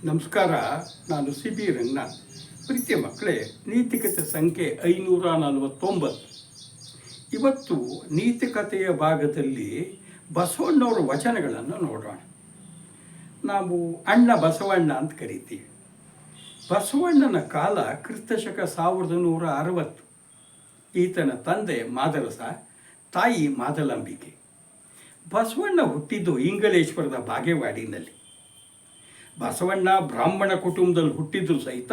ನಮಸ್ಕಾರ. ನಾನು C B Ranganath. ಪ್ರೀತಿಯ ಮಕ್ಕಳೇ, ನೀತಿಕತೆ ಸಂಖ್ಯೆ 549. ಇವತ್ತು ನೀತಿಕತೆಯ ಭಾಗದಲ್ಲಿ ಬಸವಣ್ಣವರ ವಚನಗಳನ್ನು ನೋಡೋಣ. ನಾವು ಅಣ್ಣ ಬಸವಣ್ಣ ಅಂತ ಕರಿತೀವಿ. ಬಸವಣ್ಣನ ಕಾಲ ಕ್ರಿಸ್ತಶಕ 1160. ಈತನ ತಂದೆ ಮಾದರಸ, ತಾಯಿ ಮಾದಲಾಂಬಿಕೆ. ಬಸವಣ್ಣ ಹುಟ್ಟಿದ್ದು ಇಂಗಳೇಶ್ವರದ ಬಾಗೇವಾಡಿನಲ್ಲಿ. ಬಸವಣ್ಣ ಬ್ರಾಹ್ಮಣ ಕುಟುಂಬದಲ್ಲಿ ಹುಟ್ಟಿದ್ರು ಸಹಿತ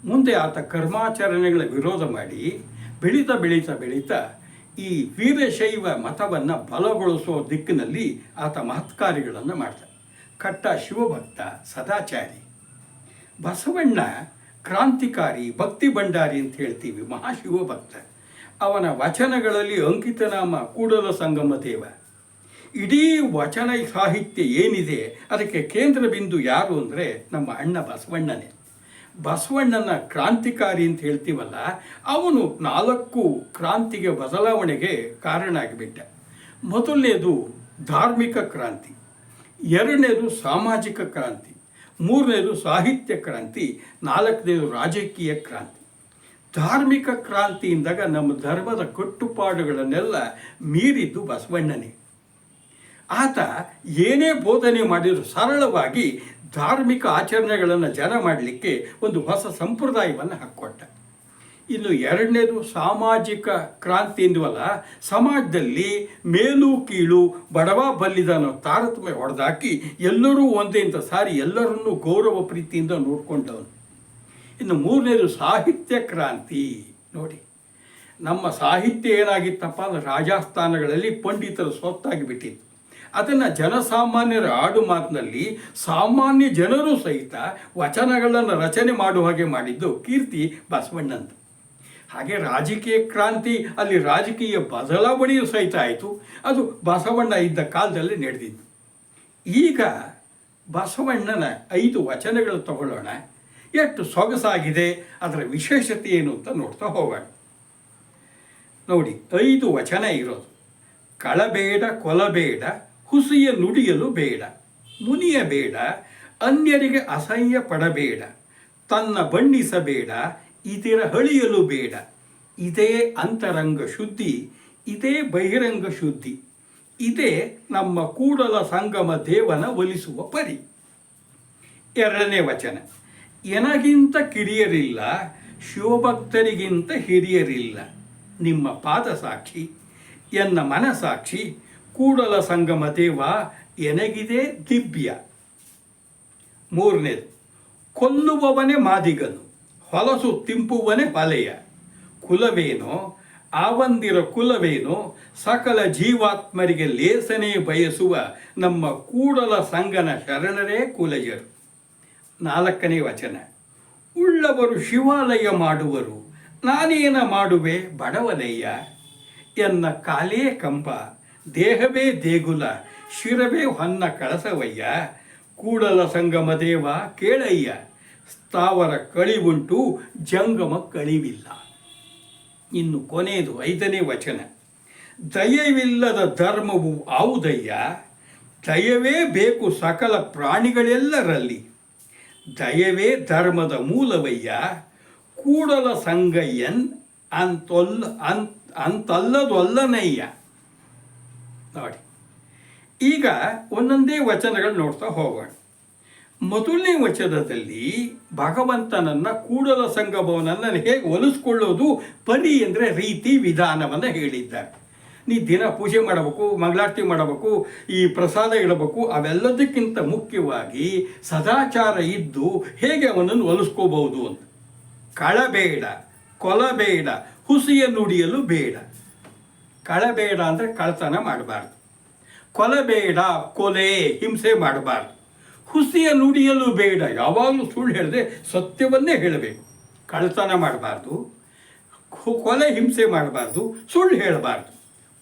ಮುಂದೆ ಆತ ಕರ್ಮಾಚರಣೆಗಳ ವಿರೋಧ ಮಾಡಿ ಬೆಳೀತಾ ಈ ವೀರಶೈವ ಮತವನ್ನು ಬಲಗೊಳಿಸುವ ದಿಕ್ಕಿನಲ್ಲಿ ಆತ ಮಹತ್ಕಾರ್ಯಗಳನ್ನು ಮಾಡ್ತಾನೆ. ಕಟ್ಟ ಶಿವಭಕ್ತ, ಸದಾಚಾರಿ. ಬಸವಣ್ಣ ಕ್ರಾಂತಿಕಾರಿ, ಭಕ್ತಿ ಭಂಡಾರಿ ಅಂತ ಹೇಳ್ತೀವಿ, ಮಹಾಶಿವಭಕ್ತ. ಅವನ ವಚನಗಳಲ್ಲಿ ಅಂಕಿತನಾಮ ಕೂಡಲ ಸಂಗಮ ದೇವ. ಇಡೀ ವಚನ ಸಾಹಿತ್ಯ ಏನಿದೆ ಅದಕ್ಕೆ ಕೇಂದ್ರ ಬಿಂದು ಯಾರು ಅಂದರೆ ನಮ್ಮ ಅಣ್ಣ ಬಸವಣ್ಣನೇ. ಬಸವಣ್ಣನ ಕ್ರಾಂತಿಕಾರಿ ಅಂತ ಹೇಳ್ತೀವಲ್ಲ, ಅವನು 4 ಕ್ರಾಂತಿಗೆ ಬದಲಾವಣೆಗೆ ಕಾರಣ ಆಗಿಬಿಟ್ಟ. ಮೊದಲನೇದು ಧಾರ್ಮಿಕ ಕ್ರಾಂತಿ, 2ನೇದು ಸಾಮಾಜಿಕ ಕ್ರಾಂತಿ, 3ನೇದು ಸಾಹಿತ್ಯ ಕ್ರಾಂತಿ, 4ನೇದು ರಾಜಕೀಯ ಕ್ರಾಂತಿ. ಧಾರ್ಮಿಕ ಕ್ರಾಂತಿಯಿಂದಾಗ ನಮ್ಮ ಧರ್ಮದ ಕಟ್ಟುಪಾಡುಗಳನ್ನೆಲ್ಲ ಮೀರಿದ್ದು ಬಸವಣ್ಣನೇ. ಆತ ಏನೇ ಬೋಧನೆ ಮಾಡಿದರೂ ಸರಳವಾಗಿ ಧಾರ್ಮಿಕ ಆಚರಣೆಗಳನ್ನು ಜನ ಮಾಡಲಿಕ್ಕೆ ಒಂದು ಹೊಸ ಸಂಪ್ರದಾಯವನ್ನು ಹಾಕ್ಕೊಟ್ಟ. ಇನ್ನು 2ನೇದು ಸಾಮಾಜಿಕ ಕ್ರಾಂತಿ ಎಂದವಲ್ಲ, ಸಮಾಜದಲ್ಲಿ ಮೇಲು ಕೀಳು, ಬಡವ ಬಲ್ಲಿದ ಅನ್ನೋ ತಾರತಮ್ಯ ಹೊಡೆದಾಕಿ ಎಲ್ಲರೂ ಒಂದೇ ಅಂತ ಸಾರಿ ಎಲ್ಲರನ್ನೂ ಗೌರವ ಪ್ರೀತಿಯಿಂದ ನೋಡ್ಕೊಂಡವನು. ಇನ್ನು 3ನೇದು ಸಾಹಿತ್ಯ ಕ್ರಾಂತಿ. ನೋಡಿ, ನಮ್ಮ ಸಾಹಿತ್ಯ ಏನಾಗಿತ್ತಪ್ಪ ಅಂದರೆ ರಾಜಸ್ಥಾನಗಳಲ್ಲಿ ಪಂಡಿತರ ಸ್ವತ್ತಾಗಿ ಬಿಟ್ಟಿತ್ತು. ಅದನ್ನು ಜನಸಾಮಾನ್ಯರ ಆಡು ಮಾತಿನಲ್ಲಿ ಸಾಮಾನ್ಯ ಜನರು ಸಹಿತ ವಚನಗಳನ್ನು ರಚನೆ ಮಾಡುವ ಹಾಗೆ ಮಾಡಿದ್ದು ಕೀರ್ತಿ ಬಸವಣ್ಣಂತ. ಹಾಗೆ ರಾಜಕೀಯ ಕ್ರಾಂತಿ, ಅಲ್ಲಿ ರಾಜಕೀಯ ಬದಲಾವಣೆಯೂ ಸಹಿತ ಆಯಿತು. ಅದು ಬಸವಣ್ಣ ಇದ್ದ ಕಾಲದಲ್ಲಿ ನಡೆದಿದ್ದು. ಈಗ ಬಸವಣ್ಣನ 5 ವಚನಗಳು ತಗೊಳ್ಳೋಣ. ಎಷ್ಟು ಸೊಗಸಾಗಿದೆ, ಅದರ ವಿಶೇಷತೆ ಏನು ಅಂತ ನೋಡ್ತಾ ಹೋಗೋಣ. ನೋಡಿ, 5 ವಚನ ಇರೋದು. ಕಳಬೇಡ, ಕೊಲಬೇಡ, ಹುಸಿಯ ನುಡಿಯಲು ಬೇಡ, ಮುನಿಯಬೇಡ, ಅನ್ಯರಿಗೆ ಅಸಹ್ಯ ಪಡಬೇಡ, ತನ್ನ ಬಣ್ಣಿಸಬೇಡ, ಇತರ ಹಳಿಯಲು ಬೇಡ. ಇದೇ ಅಂತರಂಗ ಶುದ್ಧಿ, ಇದೇ ಬಹಿರಂಗ ಶುದ್ಧಿ, ಇದೇ ನಮ್ಮ ಕೂಡಲ ಸಂಗಮ ದೇವನ ಒಲಿಸುವ ಪರಿ. 2ನೇ ವಚನ. ಎನಗಿಂತ ಕಿರಿಯರಿಲ್ಲ, ಶಿವಭಕ್ತರಿಗಿಂತ ಹಿರಿಯರಿಲ್ಲ, ನಿಮ್ಮ ಪಾದ ಸಾಕ್ಷಿ, ಎನ್ನ ಮನಸಾಕ್ಷಿ, ಕೂಡಲ ಸಂಗಮ ದೇವ ಎನಗಿದೆ ದಿವ್ಯ. 3ನೇದು. ಕೊಲ್ಲುವವನೇ ಮಾದಿಗನು, ಹೊಲಸು ತಿಂಪುವನೇ ಹೊಲೆಯ, ಕುಲವೇನೋ ಆವಂದಿರ ಕುಲವೇನೋ, ಸಕಲ ಜೀವಾತ್ಮರಿಗೆ ಲೇಸನೆ ಬಯಸುವ ನಮ್ಮ ಕೂಡಲ ಸಂಗನ ಶರಣರೇ ಕುಲಜರು. 4ನೇ ವಚನ. ಉಳ್ಳವರು ಶಿವಾಲಯ ಮಾಡುವರು, ನಾನೇನ ಮಾಡುವೆ ಬಡವನಯ್ಯ, ಎನ್ನ ಕಾಲೇ ಕಂಪ, ದೇಹವೇ ದೇಗುಲ, ಶಿರವೇ ಹೊನ್ನ ಕಳಸವಯ್ಯ, ಕೂಡಲ ಸಂಗಮ ದೇವ ಕೇಳಯ್ಯ, ಸ್ಥಾವರ ಕಳಿವುಂಟು ಜಂಗಮ ಕಳಿವಿಲ್ಲ. ಇನ್ನು ಕೊನೆಯದು 5ನೇ ವಚನ. ದಯವಿಲ್ಲದ ಧರ್ಮವು ಆವುದಯ್ಯ, ದಯವೇ ಬೇಕು ಸಕಲ ಪ್ರಾಣಿಗಳೆಲ್ಲರಲ್ಲಿ, ದಯವೇ ಧರ್ಮದ ಮೂಲವಯ್ಯ, ಕೂಡಲ ಸಂಗಯ್ಯನ್ ಅಂತಲ್ಲದೊಲ್ಲನಯ್ಯ. ನೋಡಿ, ಈಗ ಒಂದೊಂದೇ ವಚನಗಳು ನೋಡ್ತಾ ಹೋಗೋಣ. ಮೊದಲನೇ ವಚನದಲ್ಲಿ ಭಗವಂತನನ್ನು, ಕೂಡಲ ಸಂಗಮವನನ್ನು ಹೇಗೆ ಒಲಿಸ್ಕೊಳ್ಳೋದು ಪರಿ ಅಂದರೆ ರೀತಿ ವಿಧಾನವನ್ನು ಹೇಳಿದ್ದಾರೆ. ನೀ ದಿನ ಪೂಜೆ ಮಾಡಬೇಕು, ಮಂಗಳಾರತಿ ಮಾಡಬೇಕು, ಈ ಪ್ರಸಾದ ಇಡಬೇಕು, ಅವೆಲ್ಲದಕ್ಕಿಂತ ಮುಖ್ಯವಾಗಿ ಸದಾಚಾರ ಇದ್ದು ಹೇಗೆ ಅವನನ್ನು ಒಲಿಸ್ಕೋಬಹುದು ಅಂತ. ಕಳಬೇಡ, ಕೊಲಬೇಡ, ಹುಸಿಯ ನುಡಿಯಲು ಬೇಡ. ಕಳಬೇಡ ಅಂದರೆ ಕಳ್ತನ ಮಾಡಬಾರ್ದು, ಕೊಲಬೇಡ, ಕೊಲೆ ಹಿಂಸೆ ಮಾಡಬಾರ್ದು, ಹುಸಿಯ ನುಡಿಯಲು ಬೇಡ, ಯಾವಾಗಲೂ ಸುಳ್ಳು ಹೇಳಿದ್ರೆ ಸತ್ಯವನ್ನೇ ಹೇಳಬೇಕು. ಕಳ್ತನ ಮಾಡಬಾರ್ದು, ಕೊಲೆ ಹಿಂಸೆ ಮಾಡಬಾರ್ದು, ಸುಳ್ಳು ಹೇಳಬಾರ್ದು.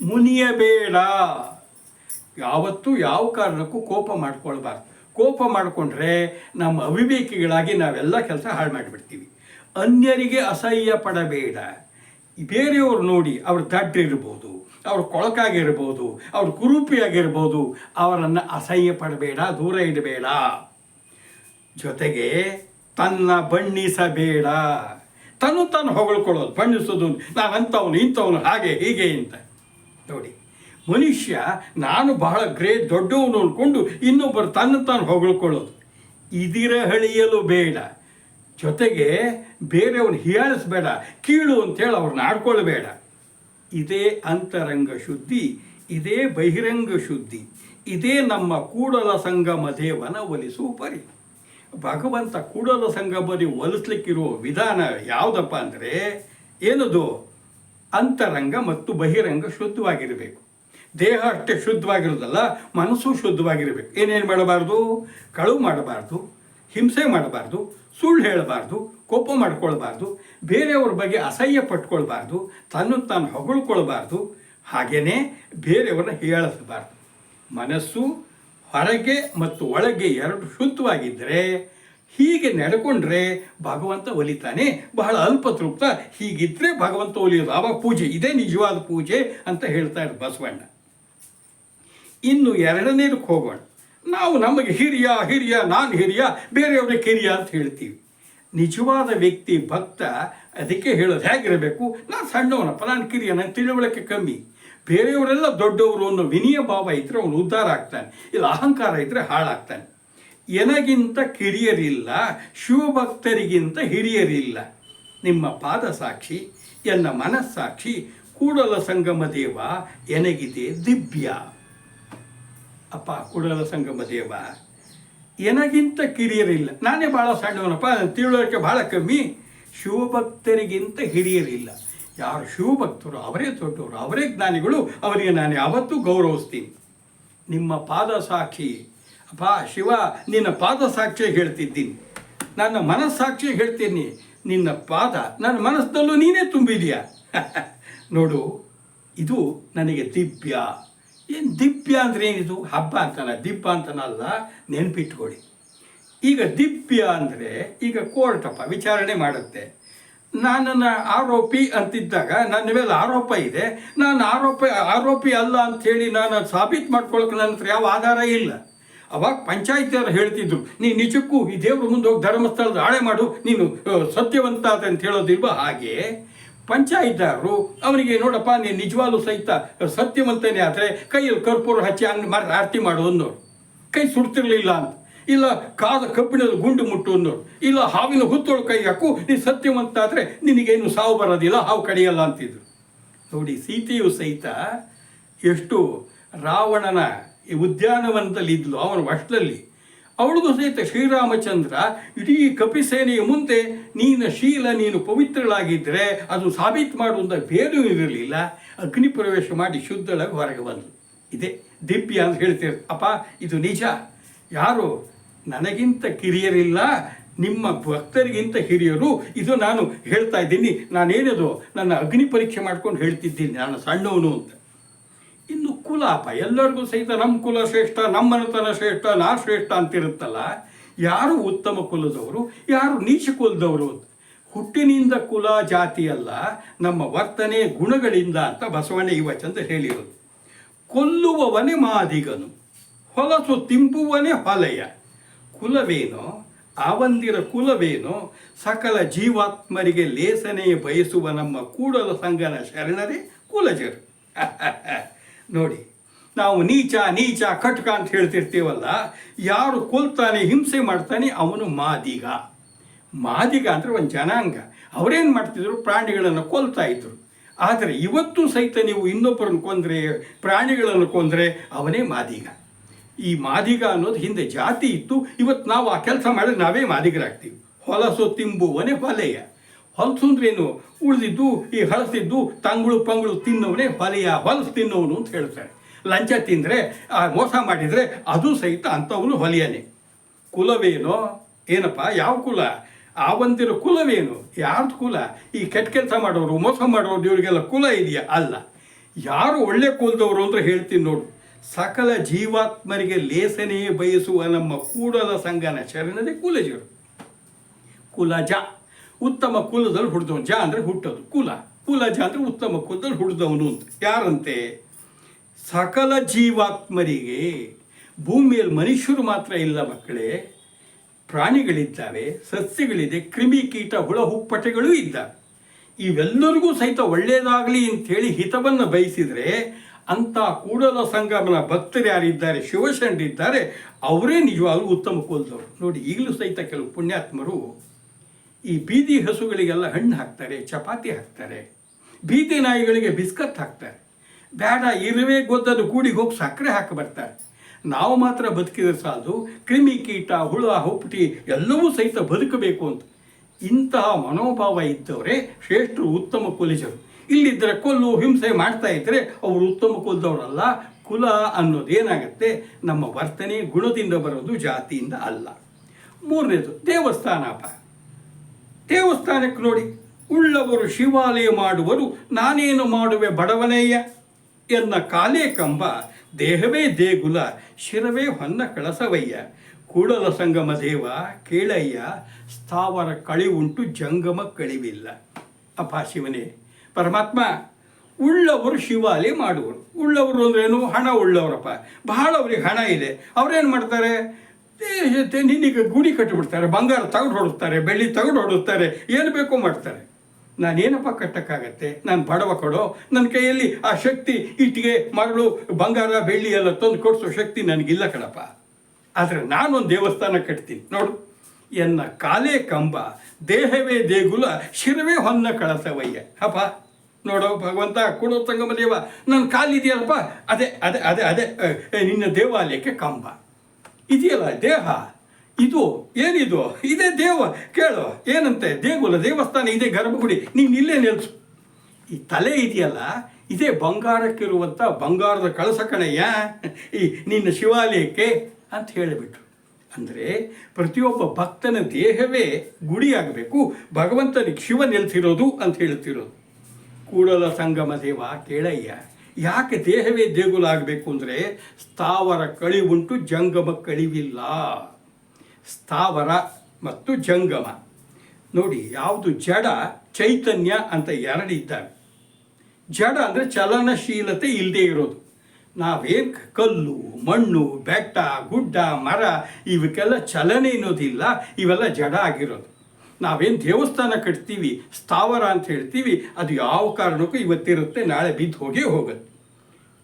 ಮುನಿಯಬೇಡ, ಯಾವತ್ತೂ ಯಾವ ಕಾರಣಕ್ಕೂ ಕೋಪ ಮಾಡ್ಕೊಳ್ಬಾರ್ದು. ಕೋಪ ಮಾಡಿಕೊಂಡ್ರೆ ನಮ್ಮ ಅವಿವೇಕಿಗಳಾಗಿ ನಾವೆಲ್ಲ ಕೆಲಸ ಹಾಳು ಮಾಡಿಬಿಡ್ತೀವಿ. ಅನ್ಯರಿಗೆ ಅಸಹ್ಯ ಪಡಬೇಡ. ಬೇರೆಯವರು ನೋಡಿ ಅವ್ರು ದಡ್ಡಿರ್ಬೋದು, ಅವ್ರು ಕೊಳಕಾಗಿರ್ಬೋದು, ಅವ್ರು ಕುರೂಪಿಯಾಗಿರ್ಬೋದು, ಅವರನ್ನು ಅಸಹ್ಯ ಪಡಬೇಡ, ದೂರ ಇಡಬೇಡ. ಜೊತೆಗೆ ತನ್ನ ಬಣ್ಣಿಸಬೇಡ. ತಾನು ಹೊಗಳ್ಕೊಳ್ಳೋದು, ಬಣ್ಣಿಸೋದು, ನಾನು ಅಂಥವನು ಇಂಥವನು ಹಾಗೆ ಹೀಗೆ ಅಂತ. ನೋಡಿ, ಮನುಷ್ಯ ನಾನು ಬಹಳ ಗ್ರೇಟ್ ದೊಡ್ಡವನು ಅಂದ್ಕೊಂಡು ಇನ್ನೊಬ್ಬರು ತಾನು ಹೊಗಳ್ಕೊಳ್ಳೋದು, ಇದಿರ ಹಳಿಯಲು ಬೇಡ. ಜೊತೆಗೆ ಬೇರೆಯವ್ರನ್ನ ಹೀಯಾಳಿಸ್ಬೇಡ, ಕೀಳು ಅಂತೇಳಿ ಅವ್ರನ್ನ ಆಡ್ಕೊಳ್ಬೇಡ. ಇದೇ ಅಂತರಂಗ ಶುದ್ಧಿ, ಇದೇ ಬಹಿರಂಗ ಶುದ್ಧಿ, ಇದೇ ನಮ್ಮ ಕೂಡಲ ಸಂಗಮ ದೇವನ ಒಲಿಸುವ ಪರಿ. ಭಗವಂತ ಕೂಡಲ ಸಂಗಮದಲ್ಲಿ ಒಲಿಸ್ಲಿಕ್ಕಿರುವ ವಿಧಾನ ಯಾವುದಪ್ಪ ಅಂದರೆ ಏನದು? ಅಂತರಂಗ ಮತ್ತು ಬಹಿರಂಗ ಶುದ್ಧವಾಗಿರಬೇಕು. ದೇಹ ಅಷ್ಟೇ ಶುದ್ಧವಾಗಿರೋದಲ್ಲ, ಮನಸ್ಸು ಶುದ್ಧವಾಗಿರಬೇಕು. ಏನೇನು ಮಾಡಬಾರ್ದು? ಕಳುವು ಮಾಡಬಾರ್ದು, ಹಿಂಸೆ ಮಾಡಬಾರ್ದು, ಸುಳ್ಳು ಹೇಳಬಾರ್ದು, ಕೋಪ ಮಾಡ್ಕೊಳ್ಬಾರ್ದು, ಬೇರೆಯವ್ರ ಬಗ್ಗೆ ಅಸಹ್ಯ ಪಟ್ಕೊಳ್ಬಾರ್ದು, ತಾನು ಹೊಗಳ್ಕೊಳ್ಬಾರ್ದು, ಹಾಗೆಯೇ ಬೇರೆಯವ್ರನ್ನ ಹೀಯಾಳಿಸಬಾರ್ದು. ಮನಸ್ಸು ಹೊರಗೆ ಮತ್ತು ಒಳಗೆ ಎರಡು ಶುದ್ಧವಾಗಿದ್ದರೆ, ಹೀಗೆ ನಡ್ಕೊಂಡ್ರೆ ಭಗವಂತ ಒಲಿತಾನೆ. ಬಹಳ ಅಲ್ಪ ತೃಪ್ತ. ಹೀಗಿದ್ದರೆ ಭಗವಂತ ಒಲಿಯೋದು, ಆವಾಗ ಪೂಜೆ, ಇದೇ ನಿಜವಾದ ಪೂಜೆ ಅಂತ ಹೇಳ್ತಾ ಇರೋದು ಬಸವಣ್ಣ. ಇನ್ನು ಎರಡನೇದಕ್ಕೆ ಹೋಗೋಣ. ನಾವು ನಮಗೆ ಹಿರಿಯ ನಾನು ಹಿರಿಯ, ಬೇರೆಯವ್ರಿಗೆ ಕಿರಿಯ ಅಂತ ಹೇಳ್ತೀವಿ. ನಿಜವಾದ ವ್ಯಕ್ತಿ ಭಕ್ತ ಅದಕ್ಕೆ ಹೇಳೋದು ಹೇಗಿರಬೇಕು? ನಾನು ಸಣ್ಣವನಪ್ಪ, ನಾನು ಕಿರಿಯ, ನನ್ನ ತಿಳುವಳಿಕೆ ಕಮ್ಮಿ, ಬೇರೆಯವರೆಲ್ಲ ದೊಡ್ಡವರು ಅನ್ನೋ ವಿನಯ ಭಾವ ಇದ್ದರೆ ಅವನು ಉದ್ಧಾರ ಆಗ್ತಾನೆ. ಇಲ್ಲ ಅಹಂಕಾರ ಇದ್ದರೆ ಹಾಳಾಗ್ತಾನೆ. ಎನಗಿಂತ ಕಿರಿಯರಿಲ್ಲ, ಶಿವಭಕ್ತರಿಗಿಂತ ಹಿರಿಯರಿಲ್ಲ. ನಿಮ್ಮ ಪಾದ ಸಾಕ್ಷಿ, ಎನ್ನ ಮನಸ್ಸಾಕ್ಷಿ, ಕೂಡಲ ಸಂಗಮ ದೇವ ಎನಗಿದೆ ದಿವ್ಯ. ಅಪ್ಪ ಕೂಡಲ ಸಂಗಮ ದೇವ, ಎನಗಿಂತ ಕಿರಿಯರಿಲ್ಲ, ನಾನೇ ಭಾಳ ಸಣ್ಣವನಪ್ಪ, ನನ್ನ ತಿಳುವಳಿಕೆ ಭಾಳ ಕಮ್ಮಿ, ಶಿವಭಕ್ತರಿಗಿಂತ ಹಿರಿಯರಿಲ್ಲ. ಯಾರು ಶಿವಭಕ್ತರು ಅವರೇ ದೊಡ್ಡವರು, ಅವರೇ ಜ್ಞಾನಿಗಳು, ಅವರಿಗೆ ನಾನು ಯಾವತ್ತೂ ಗೌರವಿಸ್ತೀನಿ. ನಿಮ್ಮ ಪಾದ ಸಾಕ್ಷಿ, ಅಪ್ಪ ಶಿವ, ನಿನ್ನ ಪಾದ ಸಾಕ್ಷಿಯಾಗಿ ಹೇಳ್ತಿದ್ದೀನಿ, ನನ್ನ ಮನಸ್ಸಾಕ್ಷಿಯಾಗಿ ಹೇಳ್ತೀನಿ. ನಿನ್ನ ಪಾದ ನನ್ನ ಮನಸ್ಸಲ್ಲೂ ನೀನೇ ತುಂಬಿದೆಯಾ. ನೋಡು, ಇದು ನನಗೆ ದಿವ್ಯ. ಏನು ದಿವ್ಯ ಅಂದರೆ ಏನಿದು? ಹಬ್ಬ ಅಂತನ, ದಿಬ್ಬ ಅಂತನಲ್ಲ, ನೆನಪಿಟ್ಕೊಳ್ಳಿ. ಈಗ ದಿವ್ಯ ಅಂದರೆ ಈಗ ಕೋರ್ಟಪ್ಪ ವಿಚಾರಣೆ ಮಾಡುತ್ತೆ. ನನ್ನನ್ನು ಆರೋಪಿ ಅಂತಿದ್ದಾಗ ನನ್ನ ಮೇಲೆ ಆರೋಪ ಇದೆ, ನಾನು ಆರೋಪಿ ಅಲ್ಲ ಅಂಥೇಳಿ ನಾನು ಸಾಬೀತು ಮಾಡ್ಕೊಳಕ್ಕೆ ನನ್ನ ಹತ್ರ ಯಾವ ಆಧಾರ ಇಲ್ಲ. ಅವಾಗ ಪಂಚಾಯತಿಯವರು ಹೇಳ್ತಿದ್ರು, ನೀನು ನಿಜಕ್ಕೂ ಈ ದೇವ್ರ ಮುಂದೆ ಹೋಗಿ ಧರ್ಮಸ್ಥಳದ ಹಾಳೆ ಮಾಡು, ನೀನು ಸತ್ಯವಂತ ಅಂತ ಹೇಳೋದಿಲ್ವ? ಹಾಗೆ ಪಂಚಾಯತ್ದಾರರು ಅವನಿಗೆ, ನೋಡಪ್ಪ ನೀನು ನಿಜವಾಗ್ಲೂ ಸಹಿತ ಸತ್ಯವಂತನೇ ಆದರೆ ಕೈಯಲ್ಲಿ ಕರ್ಪೂರ ಹಚ್ಚಿ ಆರತಿ ಮಾಡು ಅನ್ನೋರು, ಕೈ ಸುಡ್ತಿರ್ಲಿಲ್ಲ ಅಂತ. ಇಲ್ಲ ಕಾದ ಕಬ್ಬಿಣದ ಗುಂಡು ಮುಟ್ಟು ಅನ್ನೋರು, ಇಲ್ಲ ಹಾವಿನ ಹುತ್ತೊಳು ಕೈ ಹಾಕು, ನೀನು ಸತ್ಯವಂತ ಆದರೆ ನಿನಗೇನು ಸಾವು ಬರೋದಿಲ್ಲ, ಹಾವು ಕಡಿಯಲ್ಲ ಅಂತಿದ್ರು. ನೋಡಿ, ಸೀತೆಯು ಸಹಿತ ಎಷ್ಟು ರಾವಣನ ಈ ಉದ್ಯಾನವನದಲ್ಲಿ ಇದ್ಲು, ಅವನ ವಶದಲ್ಲಿ. ಅವಳಿಗೂ ಸಹಿತ ಶ್ರೀರಾಮಚಂದ್ರ ಇಡೀ ಕಪಿಸೇನೆಯ ಮುಂದೆ ನೀನು ಪವಿತ್ರಳಾಗಿದ್ದರೆ ಅದು ಸಾಬೀತು ಮಾಡುವಂಥ ಬೇರೆ ಇರಲಿಲ್ಲ. ಅಗ್ನಿ ಪ್ರವೇಶ ಮಾಡಿ ಶುದ್ಧಳಾಗಿ ಹೊರಗೆ ಬಂದು, ಇದೇ ದಿವ್ಯ ಅಂತ ಹೇಳ್ತೀರ. ಅಪ್ಪ ಇದು ನಿಜ, ಯಾರು ನನಗಿಂತ ಕಿರಿಯರಿಲ್ಲ, ನಿಮ್ಮ ಭಕ್ತರಿಗಿಂತ ಹಿರಿಯರು, ಇದು ನಾನು ಹೇಳ್ತಾ ಇದ್ದೀನಿ. ನಾನೇನದು ನನ್ನ ಅಗ್ನಿ ಪರೀಕ್ಷೆ ಮಾಡ್ಕೊಂಡು ಹೇಳ್ತಿದ್ದೀನಿ, ನಾನು ಸಣ್ಣವನು ಅಂತ. ಇನ್ನು ಕುಲಾಪ, ಎಲ್ಲರಿಗೂ ಸಹಿತ ನಮ್ಮ ಕುಲ ಶ್ರೇಷ್ಠ, ನಮ್ಮ ಮನೆತನ ಶ್ರೇಷ್ಠ, ನಾ ಶ್ರೇಷ್ಠ ಅಂತಿರುತ್ತಲ್ಲ. ಯಾರು ಉತ್ತಮ ಕುಲದವರು, ಯಾರು ನೀಚ ಕುಲದವರು? ಹುಟ್ಟಿನಿಂದ ಕುಲ ಜಾತಿ ಅಲ್ಲ, ನಮ್ಮ ವರ್ತನೆ ಗುಣಗಳಿಂದ ಅಂತ ಬಸವಣ್ಣ ಈ ವಚನ ಹೇಳಿರೋದು. ಕೊಲ್ಲುವವನೇ ಮಾದಿಗನು, ಹೊಲಸು ತಿಂಬುವನೇ ಹೊಲೆಯ. ಕುಲವೇನೋ ಆವಂದಿರ ಕುಲವೇನೋ, ಸಕಲ ಜೀವಾತ್ಮರಿಗೆ ಲೇಸನೆ ಬಯಸುವ ನಮ್ಮ ಕೂಡಲ ಸಂಗನ ಶರಣರೇ ಕುಲಜರು. ನೋಡಿ, ನಾವು ನೀಚ ಕಟ್ಕ ಅಂತ ಹೇಳ್ತಿರ್ತೀವಲ್ಲ, ಯಾರು ಕೊಲ್ತಾನೆ ಹಿಂಸೆ ಮಾಡ್ತಾನೆ ಅವನು ಮಾದಿಗ. ಮಾದಿಗ ಅಂದರೆ ಒಂದು ಜನಾಂಗ. ಅವರೇನು ಮಾಡ್ತಿದ್ರು? ಪ್ರಾಣಿಗಳನ್ನು ಕೊಲ್ತಾ ಇದ್ರು. ಆದರೆ ಇವತ್ತು ಸಹಿತ ನೀವು ಇನ್ನೊಬ್ಬರನ್ನು ಕೊಂದರೆ, ಪ್ರಾಣಿಗಳನ್ನು ಕೊಂದರೆ ಅವನೇ ಮಾದಿಗ. ಈ ಮಾದಿಗ ಅನ್ನೋದು ಹಿಂದೆ ಜಾತಿ ಇತ್ತು, ಇವತ್ತು ನಾವು ಆ ಕೆಲಸ ಮಾಡಿದ್ರೆ ನಾವೇ ಮಾದಿಗರಾಗ್ತೀವಿ. ಹೊಲಸು ತಿಂಬುವನೇ ಹೊಲೆಯ. ಹೊಲಸು ಅಂದ್ರೇನು? ಉಳಿದಿದ್ದು ಈ ಹಳಸಿದ್ದು ತಂಗಳು ಪಂಗಳು ತಿನ್ನೋವನೇ ಹೊಲೆಯ, ಹೊಲಸು ತಿನ್ನೋವನು ಅಂತ ಹೇಳ್ತಾರೆ. ಲಂಚ ತಿಂದರೆ, ಮೋಸ ಮಾಡಿದರೆ ಅದು ಸಹಿತ ಅಂಥವನು ಹೊಲೆಯನೇ. ಕುಲವೇನೋ ಏನಪ್ಪ? ಯಾವ ಕುಲ? ಆವಂದಿರೋ ಕುಲವೇನು? ಯಾರ್ದು ಕುಲ? ಈ ಕೆಟ್ಟ ಕೆಲಸ ಮಾಡೋರು, ಮೋಸ ಮಾಡೋರು, ಇವರಿಗೆಲ್ಲ ಕುಲ ಇದೆಯಾ? ಅಲ್ಲ. ಯಾರು ಒಳ್ಳೆ ಕುಲದವರು ಅಂದರೆ ಹೇಳ್ತೀನಿ ನೋಡು. ಸಕಲ ಜೀವಾತ್ಮರಿಗೆ ಲೇಸನೆ ಬಯಸುವ ನಮ್ಮ ಕೂಡಲ ಸಂಗನ ಶರಣರೇ ಕುಲಜರು. ಕುಲಜ, ಉತ್ತಮ ಕುಲದಲ್ಲಿ ಹುಟ್ಟಿದವನು. ಜ ಅಂದರೆ ಹುಟ್ಟೋದು, ಕುಲಜ ಅಂದರೆ ಉತ್ತಮ ಕುಲದಲ್ಲಿ ಹುಟ್ಟಿದವನು ಅಂತ. ಯಾರಂತೆ? ಸಕಲ ಜೀವಾತ್ಮರಿಗೆ. ಭೂಮಿಯಲ್ಲಿ ಮನುಷ್ಯರು ಮಾತ್ರ ಇಲ್ಲ ಮಕ್ಕಳೇ, ಪ್ರಾಣಿಗಳಿದ್ದಾವೆ, ಸಸ್ಯಗಳಿದೆ, ಕ್ರಿಮಿಕೀಟ ಹುಳ ಹುಪ್ಪಟೆಗಳೂ ಇದ್ದಾವೆ. ಇವೆಲ್ಲರಿಗೂ ಸಹಿತ ಒಳ್ಳೆಯದಾಗಲಿ ಅಂಥೇಳಿ ಹಿತವನ್ನು ಬಯಸಿದರೆ ಅಂಥ ಕೂಡಲ ಸಂಗಮನ ಭಕ್ತರು ಯಾರಿದ್ದಾರೆ, ಶಿವಶರಣರಿದ್ದಾರೆ, ಅವರೇ ನಿಜವಾಗ್ಲೂ ಉತ್ತಮ ಕುಲದವರು. ನೋಡಿ, ಈಗಲೂ ಸಹಿತ ಕೆಲವು ಪುಣ್ಯಾತ್ಮರು ಈ ಬೀದಿ ಹಸುಗಳಿಗೆಲ್ಲ ಹಣ್ಣು ಹಾಕ್ತಾರೆ, ಚಪಾತಿ ಹಾಕ್ತಾರೆ, ಬೀದಿ ನಾಯಿಗಳಿಗೆ ಬಿಸ್ಕತ್ ಹಾಕ್ತಾರೆ. ಬೇಡ, ಇರುವೆ ಗೊದ್ದದು ಕೂಡಿಗೆ ಹೋಗಿ ಸಕ್ಕರೆ ಹಾಕಿ ಬರ್ತಾರೆ. ನಾವು ಮಾತ್ರ ಬದುಕಿದ್ರೆ ಸಾಲದು, ಕ್ರಿಮಿ ಕೀಟ ಹುಳ ಹುಪ್ಪಟಿ ಎಲ್ಲವೂ ಸಹಿತ ಬದುಕಬೇಕು ಅಂತ ಇಂತಹ ಮನೋಭಾವ ಇದ್ದವರೇ ಶ್ರೇಷ್ಠರು, ಉತ್ತಮ ಕುಲಜರು. ಇಲ್ಲಿದ್ದರೆ ಕೊಲ್ಲು ಹಿಂಸೆ ಮಾಡ್ತಾ ಇದ್ದರೆ ಅವರು ಉತ್ತಮ ಕುಲದವರಲ್ಲ. ಕುಲ ಅನ್ನೋದೇನಾಗತ್ತೆ, ನಮ್ಮ ವರ್ತನೆ ಗುಣದಿಂದ ಬರೋದು, ಜಾತಿಯಿಂದ ಅಲ್ಲ. ಮೂರನೇದು ದೇವಸ್ಥಾನಪ್ಪ. ದೇವಸ್ಥಾನಕ್ಕೆ ನೋಡಿ, ಉಳ್ಳವರು ಶಿವಾಲಯ ಮಾಡುವರು, ನಾನೇನು ಮಾಡುವೆ ಬಡವನಯ್ಯ ಎನ್ನ ಕಾಲೇ ಕಂಬ, ದೇಹವೇ ದೇಗುಲ, ಶಿರವೇ ಹೊನ್ನ ಕಳಸವಯ್ಯ. ಕೂಡಲ ಸಂಗಮ ದೇವ ಕೇಳಯ್ಯ, ಸ್ಥಾವರ ಕಳಿವುಂಟು ಜಂಗಮ ಕಳಿವಿಲ್ಲ. ಅಪ್ಪ ಶಿವನೇ, ಪರಮಾತ್ಮ, ಉಳ್ಳವರು ಶಿವಾಲಯ ಮಾಡುವರು. ಉಳ್ಳವರು ಅಂದ್ರೇನು? ಹಣ ಉಳ್ಳವರಪ್ಪ. ಬಹಳ ಅವ್ರಿಗೆ ಹಣ ಇದೆ. ಅವ್ರೇನು ಮಾಡ್ತಾರೆ? ನಿನಗೆ ಗುಡಿ ಕಟ್ಟಿಬಿಡ್ತಾರೆ, ಬಂಗಾರ ತೆಗೆದು ಹೊಡುತ್ತಾರೆ, ಬೆಳ್ಳಿ ತೆಗೆದು ಹೊಡುತ್ತಾರೆ, ಏನು ಬೇಕೋ ಮಾಡ್ತಾರೆ. ನಾನೇನಪ್ಪ ಕಟ್ಟಕ್ಕಾಗತ್ತೆ? ನಾನು ಬಡವ ಕೊಡೋ, ನನ್ನ ಕೈಯಲ್ಲಿ ಆ ಶಕ್ತಿ, ಇಟ್ಟಿಗೆ ಮರಳು ಬಂಗಾರ ಬೆಳ್ಳಿ ಎಲ್ಲ ತಂದು ಕೊಡಿಸೋ ಶಕ್ತಿ ನನಗಿಲ್ಲ ಕಣಪ್ಪ. ಆದರೆ ನಾನೊಂದು ದೇವಸ್ಥಾನ ಕಟ್ತೀನಿ ನೋಡು. ಎನ್ನ ಕಾಲೇ ಕಂಬ, ದೇಹವೇ ದೇಗುಲ, ಶಿರವೇ ಹೊನ್ನ ಕಳಸವಯ್ಯ. ಅಪ್ಪ ನೋಡೋ ಭಗವಂತ, ಕೂಡಲ ಸಂಗಮ ದೇವ, ನನ್ನ ಕಾಲಿದೆಯಲ್ಲಪ್ಪ, ಅದೇ ಅದೇ ಅದೇ ಅದೇ ನಿನ್ನ ದೇವಾಲಯಕ್ಕೆ ಕಂಬ ಇದೆಯಲ್ಲ, ದೇಹ ಇದು ಏನಿದು? ಇದೇ ದೇವ. ಕೇಳು ಏನಂತೆ, ದೇಗುಲ, ದೇವಸ್ಥಾನ, ಇದೇ ಗರ್ಭಗುಡಿ, ನೀನು ಇಲ್ಲೇ ನಿಲ್ಲಿಸು. ಈ ತಲೆ ಇದೆಯಲ್ಲ, ಇದೇ ಬಂಗಾರಕ್ಕಿರುವಂಥ ಬಂಗಾರದ ಕಳಸ ಕಣಯ್ಯ, ಈ ನಿನ್ನ ಶಿವಾಲಯಕ್ಕೆ ಅಂತ ಹೇಳಿಬಿಟ್ರು. ಅಂದರೆ ಪ್ರತಿಯೊಬ್ಬ ಭಕ್ತನ ದೇಹವೇ ಗುಡಿಯಾಗಬೇಕು, ಭಗವಂತನಿಗೆ ಶಿವ ನೆಲೆಸಿರೋದು ಅಂತ ಹೇಳ್ತಿರೋದು. ಕೂಡಲ ಸಂಗಮ ದೇವ ಕೇಳಯ್ಯ, ಯಾಕೆ ದೇಹವೇ ದೇಗುಲ ಆಗಬೇಕು ಅಂದರೆ, ಸ್ಥಾವರ ಕಳಿವುಂಟು ಜಂಗಮ ಕಳಿವಿಲ್ಲ. ಸ್ಥಾವರ ಮತ್ತು ಜಂಗಮ ನೋಡಿ, ಯಾವುದು ಜಡ ಚೈತನ್ಯ ಅಂತ ಎರಡಿದ್ದಾವೆ. ಜಡ ಅಂದರೆ ಚಲನಶೀಲತೆ ಇಲ್ಲದೆ ಇರೋದು. ನಾವೇನು ಕಲ್ಲು ಮಣ್ಣು ಬೆಟ್ಟ ಗುಡ್ಡ ಮರ ಇವಕ್ಕೆಲ್ಲ ಚಲನೆ ಅನ್ನೋದಿಲ್ಲ, ಇವೆಲ್ಲ ಜಡ ಆಗಿರೋದು. ನಾವೇನು ದೇವಸ್ಥಾನ ಕಟ್ತೀವಿ, ಸ್ಥಾವರ ಅಂತ ಹೇಳ್ತೀವಿ, ಅದು ಯಾವ ಕಾರಣಕ್ಕೂ ಇವತ್ತಿರುತ್ತೆ, ನಾಳೆ ಬಿದ್ದು ಹೋಗೇ ಹೋಗುತ್ತೆ.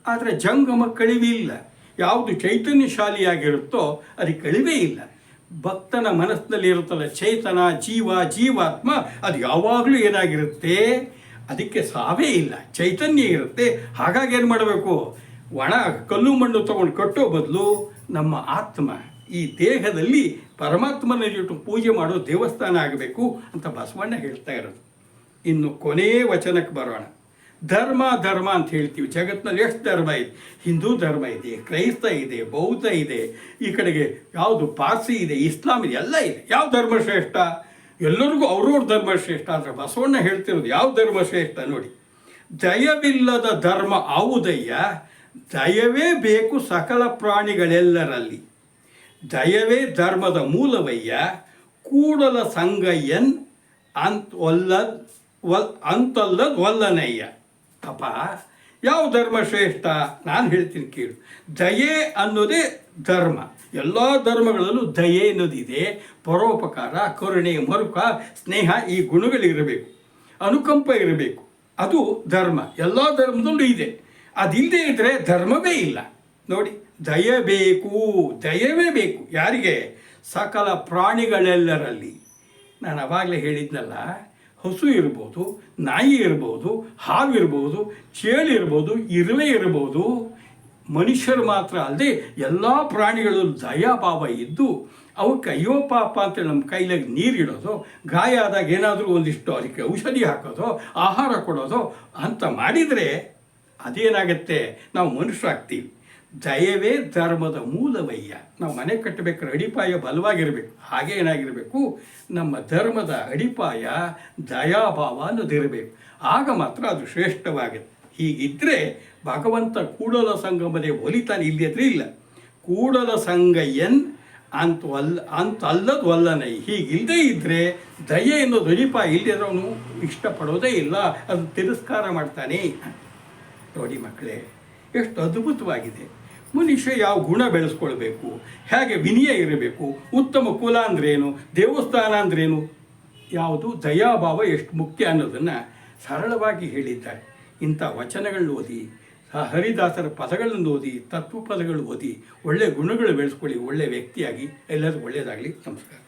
ಆದರೆ ಜಂಗಮ ಕಳಿವೆ ಇಲ್ಲ. ಯಾವುದು ಚೈತನ್ಯಶಾಲಿಯಾಗಿರುತ್ತೋ ಅದಕ್ಕೆ ಕಳಿವೇ ಇಲ್ಲ. ಭಕ್ತನ ಮನಸ್ಸಿನಲ್ಲಿ ಇರುತ್ತಲ್ಲ ಚೇತನ, ಜೀವ, ಜೀವಾತ್ಮ, ಅದು ಯಾವಾಗಲೂ ಏನಾಗಿರುತ್ತೆ, ಅದಕ್ಕೆ ಸಾವೇ ಇಲ್ಲ, ಚೈತನ್ಯ ಇರುತ್ತೆ. ಹಾಗಾಗಿ ಏನು ಮಾಡಬೇಕು? ಒಣ ಕಲ್ಲು ಮಣ್ಣು ತೊಗೊಂಡು ಕಟ್ಟೋ ಬದಲು ನಮ್ಮ ಆತ್ಮ ಈ ದೇಹದಲ್ಲಿ ಪರಮಾತ್ಮನ ಇಟ್ಟು ಪೂಜೆ ಮಾಡೋ ದೇವಸ್ಥಾನ ಆಗಬೇಕು ಅಂತ ಬಸವಣ್ಣ ಹೇಳ್ತಾ ಇರೋದು. ಇನ್ನು ಕೊನೆಯ ವಚನಕ್ಕೆ ಬರೋಣ. ಧರ್ಮ ಧರ್ಮ ಅಂತ ಹೇಳ್ತೀವಿ. ಜಗತ್ತಿನಲ್ಲಿ ಎಷ್ಟು ಧರ್ಮ ಇದೆ? ಹಿಂದೂ ಧರ್ಮ ಇದೆ, ಕ್ರೈಸ್ತ ಇದೆ, ಬೌದ್ಧ ಇದೆ, ಈ ಕಡೆಗೆ ಯಾವುದು ಪಾರ್ಸಿ ಇದೆ, ಇಸ್ಲಾಂ ಇದೆ, ಎಲ್ಲ ಇದೆ. ಯಾವ ಧರ್ಮ ಶ್ರೇಷ್ಠ? ಎಲ್ಲರಿಗೂ ಅವ್ರವ್ರ ಧರ್ಮ ಶ್ರೇಷ್ಠ. ಆದರೆ ಬಸವಣ್ಣ ಹೇಳ್ತಿರೋದು ಯಾವ ಧರ್ಮ ಶ್ರೇಷ್ಠ ನೋಡಿ. ದಯವಿಲ್ಲದ ಧರ್ಮ ಆವುದಯ್ಯ, ದಯವೇ ಬೇಕು ಸಕಲ ಪ್ರಾಣಿಗಳೆಲ್ಲರಲ್ಲಿ. ದಯವೇ ಧರ್ಮದ ಮೂಲವಯ್ಯ, ಕೂಡಲ ಸಂಗಯ್ಯನ್ ಅಂತಲ್ಲದ್ ಒಲ್ಲನಯ್ಯ. ಅಪ್ಪ, ಯಾವ ಧರ್ಮ ಶ್ರೇಷ್ಠ? ನಾನು ಹೇಳ್ತೀನಿ ಕೇಳು. ದಯೆ ಅನ್ನೋದೇ ಧರ್ಮ. ಎಲ್ಲ ಧರ್ಮಗಳಲ್ಲೂ ದಯೆ ಅನ್ನೋದಿದೆ. ಪರೋಪಕಾರ, ಕರುಣೆ, ಮರುಕ, ಸ್ನೇಹ, ಈ ಗುಣಗಳಿರಬೇಕು. ಅನುಕಂಪ ಇರಬೇಕು. ಅದು ಧರ್ಮ. ಎಲ್ಲ ಧರ್ಮದಲ್ಲೂ ಇದೆ. ಅದಿಲ್ಲದೆ ಇದ್ದರೆ ಧರ್ಮವೇ ಇಲ್ಲ. ನೋಡಿ, ದಯ ಬೇಕು, ದಯವೇ ಬೇಕು. ಯಾರಿಗೆ? ಸಕಲ ಪ್ರಾಣಿಗಳೆಲ್ಲರಲ್ಲಿ. ನಾನು ಅವಾಗಲೇ ಹೇಳಿದ್ನಲ್ಲ, ಹಸು ಇರ್ಬೋದು, ನಾಯಿ ಇರ್ಬೋದು, ಹಾವಿರ್ಬೋದು, ಚೇಳು ಇರ್ಬೋದು, ಇರುವೆ ಇರ್ಬೋದು. ಮನುಷ್ಯರು ಮಾತ್ರ ಅಲ್ಲದೆ ಎಲ್ಲ ಪ್ರಾಣಿಗಳಲ್ಲೂ ದಯಾಭಾವ ಇದ್ದು ಅವಕ್ಕೆ ಅಯ್ಯೋ ಪಾಪ ಅಂತೇಳಿ ನಮ್ಮ ಕೈಲಾಗಿ ನೀರಿಡೋದು, ಗಾಯ ಆದಾಗ ಏನಾದರೂ ಒಂದಿಷ್ಟು ಅದಕ್ಕೆ ಔಷಧಿ ಹಾಕೋದು, ಆಹಾರ ಕೊಡೋದು ಅಂತ ಮಾಡಿದರೆ ಅದೇನಾಗತ್ತೆ, ನಾವು ಮನುಷ್ಯರಾಗ್ತೀವಿ. ದಯವೇ ಧರ್ಮದ ಮೂಲವಯ್ಯ. ನಾವು ಮನೆ ಕಟ್ಟಬೇಕಾದ್ರೆ ಅಡಿಪಾಯ ಬಲವಾಗಿರಬೇಕು. ಹಾಗೆ ಏನಾಗಿರಬೇಕು, ನಮ್ಮ ಧರ್ಮದ ಅಡಿಪಾಯ ದಯಾಭಾವ ಅನ್ನೋದಿರಬೇಕು. ಆಗ ಮಾತ್ರ ಅದು ಶ್ರೇಷ್ಠವಾಗುತ್ತೆ. ಹೀಗಿದ್ದರೆ ಭಗವಂತ ಕೂಡಲ ಸಂಗಮದೇ ಒಲಿತಾನೆ, ಇಲ್ಲದ್ರೆ ಇಲ್ಲ. ಕೂಡಲ ಸಂಗಯ್ಯನ್ ಅಂತಲ್ಲದ ಒಲ್ಲನೈ. ಹೀಗಿಲ್ಲದೆ ಇದ್ದರೆ ದಯೆ ಅನ್ನೋದು ಅಡಿಪಾಯ ಇಲ್ಲದ್ರೆ ಅವನು ಇಷ್ಟಪಡೋದೇ ಇಲ್ಲ, ಅದು ತಿರಸ್ಕಾರ ಮಾಡ್ತಾನೆ. ನೋಡಿ ಮಕ್ಕಳೇ, ಎಷ್ಟು ಅದ್ಭುತವಾಗಿದೆ. ಮನುಷ್ಯ ಯಾವ ಗುಣ ಬೆಳೆಸ್ಕೊಳ್ಬೇಕು, ಹೇಗೆ ವಿನಯ ಇರಬೇಕು, ಉತ್ತಮ ಕುಲ ಅಂದ್ರೇನು, ದೇವಸ್ಥಾನ ಅಂದ್ರೇನು, ಯಾವುದು ದಯಾಭಾವ ಎಷ್ಟು ಮುಖ್ಯ ಅನ್ನೋದನ್ನು ಸರಳವಾಗಿ ಹೇಳಿದ್ದಾರೆ. ಇಂಥ ವಚನಗಳನ್ನು ಓದಿ, ಹರಿದಾಸರ ಪದಗಳನ್ನು ಓದಿ, ತತ್ವ ಪದಗಳು ಓದಿ, ಒಳ್ಳೆಯ ಗುಣಗಳು ಬೆಳೆಸ್ಕೊಳ್ಳಿ, ಒಳ್ಳೆಯ ವ್ಯಕ್ತಿಯಾಗಿ ಎಲ್ಲರಿಗೂ ಒಳ್ಳೆಯದಾಗಲಿ. ನಮಸ್ಕಾರ.